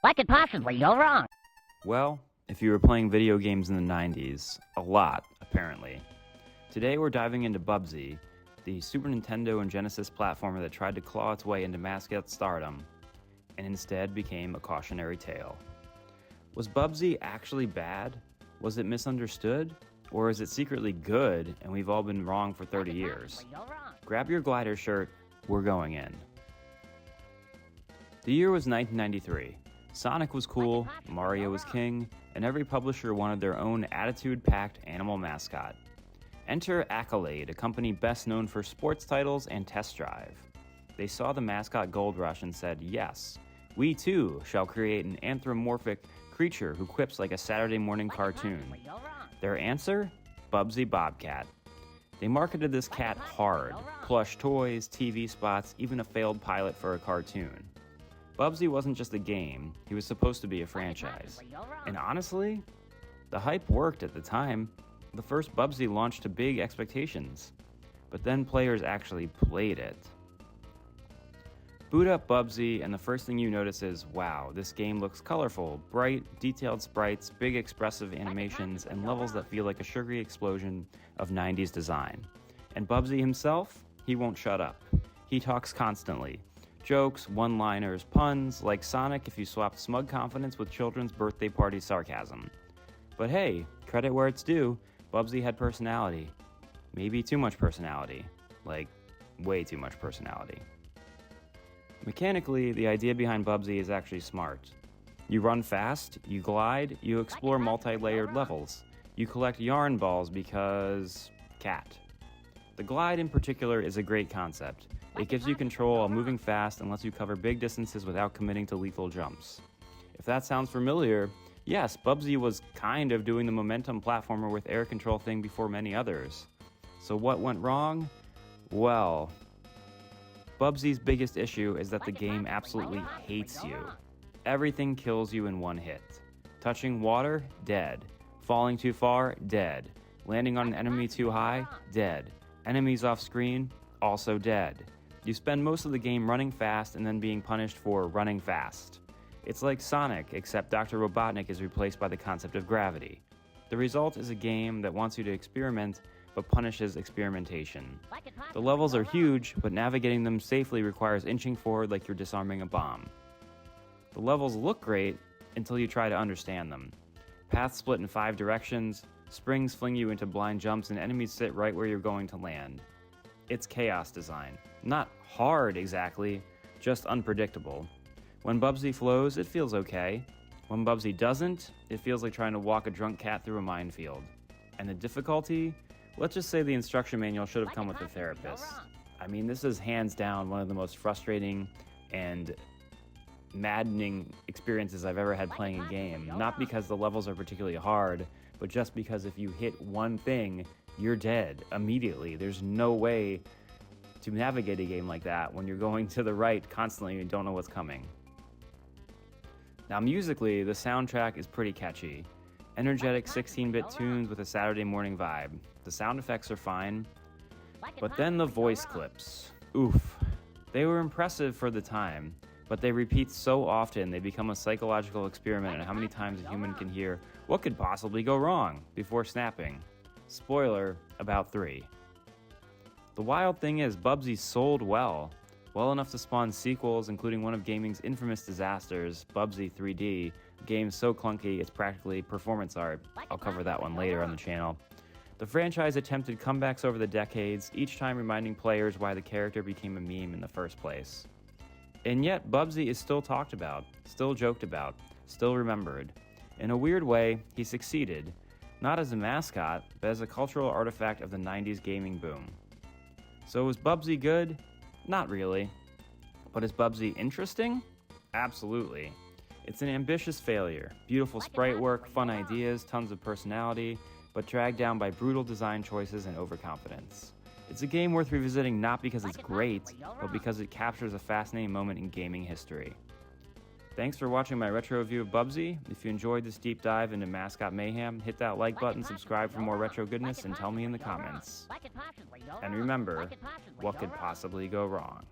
What could possibly go wrong? Well, if you were playing video games in the 90s, a lot, apparently. Today we're diving into Bubsy, the Super Nintendo and Genesis platformer that tried to claw its way into mascot stardom, and instead became a cautionary tale. Was Bubsy actually bad? Was it misunderstood? Or is it secretly good and we've all been wrong for 30 years? Grab your glider shirt, we're going in. The year was 1993. Sonic was cool, Mario was king, and every publisher wanted their own attitude-packed animal mascot. Enter Accolade, a company best known for sports titles and Test Drive. They saw the mascot gold rush and said, yes, we too shall create an anthropomorphic creature who quips like a Saturday morning cartoon. Their answer? Bubsy Bobcat. They marketed this cat hard. Plush toys, TV spots, even a failed pilot for a cartoon. Bubsy wasn't just a game, he was supposed to be a franchise. And honestly, the hype worked at the time. The first Bubsy launched to big expectations, but then players actually played it. Boot up Bubsy, and the first thing you notice is, wow, this game looks colorful, bright, detailed sprites, big expressive animations, and levels that feel like a sugary explosion of 90s design. And Bubsy himself, he won't shut up. He talks constantly. Jokes, one-liners, puns, like Sonic if you swapped smug confidence with children's birthday party sarcasm. But hey, credit where it's due, Bubsy had personality. Maybe too much personality. Like, way too much personality. Mechanically, the idea behind Bubsy is actually smart. You run fast, you glide, you explore multi-layered levels. You collect yarn balls because... cat. The glide in particular is a great concept. It gives you control while moving fast and lets you cover big distances without committing to lethal jumps. If that sounds familiar, yes, Bubsy was kind of doing the momentum platformer with air control thing before many others. So what went wrong? Well, Bubsy's biggest issue is that the game absolutely hates you. Everything kills you in one hit. Touching water? Dead. Falling too far? Dead. Landing on an enemy too high? Dead. Enemies off screen? Also dead. You spend most of the game running fast and then being punished for running fast. It's like Sonic, except Dr. Robotnik is replaced by the concept of gravity. The result is a game that wants you to experiment, but punishes experimentation. The levels are huge, but navigating them safely requires inching forward like you're disarming a bomb. The levels look great until you try to understand them. Paths split in 5 directions, springs fling you into blind jumps, and enemies sit right where you're going to land. It's chaos design. Not hard exactly, just unpredictable. When Bubsy flows, it feels okay. When Bubsy doesn't, it feels like trying to walk a drunk cat through a minefield. And the difficulty? Let's just say the instruction manual should have come with a therapist. I mean, this is hands down one of the most frustrating and maddening experiences I've ever had playing a game. Not because the levels are particularly hard, but just because if you hit one thing, you're dead immediately. There's no way to navigate a game like that when you're going to the right constantly and don't know what's coming. Now musically, the soundtrack is pretty catchy. Energetic 16-bit tunes with a Saturday morning vibe. The sound effects are fine, but then the voice clips. Oof. They were impressive for the time, but they repeat so often they become a psychological experiment on how many times a human can hear, "What could possibly go wrong?" before snapping. Spoiler, about 3. The wild thing is, Bubsy sold well enough to spawn sequels, including one of gaming's infamous disasters, Bubsy 3D, a game so clunky it's practically performance art. I'll cover that one later on the channel. The franchise attempted comebacks over the decades, each time reminding players why the character became a meme in the first place. And yet, Bubsy is still talked about, still joked about, still remembered. In a weird way, he succeeded, not as a mascot, but as a cultural artifact of the 90s gaming boom. So was Bubsy good? Not really. But is Bubsy interesting? Absolutely. It's an ambitious failure. Beautiful sprite work, fun ideas, tons of personality, but dragged down by brutal design choices and overconfidence. It's a game worth revisiting not because it's great, but because it captures a fascinating moment in gaming history. Thanks for watching my retro review of Bubsy. If you enjoyed this deep dive into mascot mayhem, hit that like button, subscribe for more retro goodness, and tell me in the comments. And remember, what could possibly go wrong?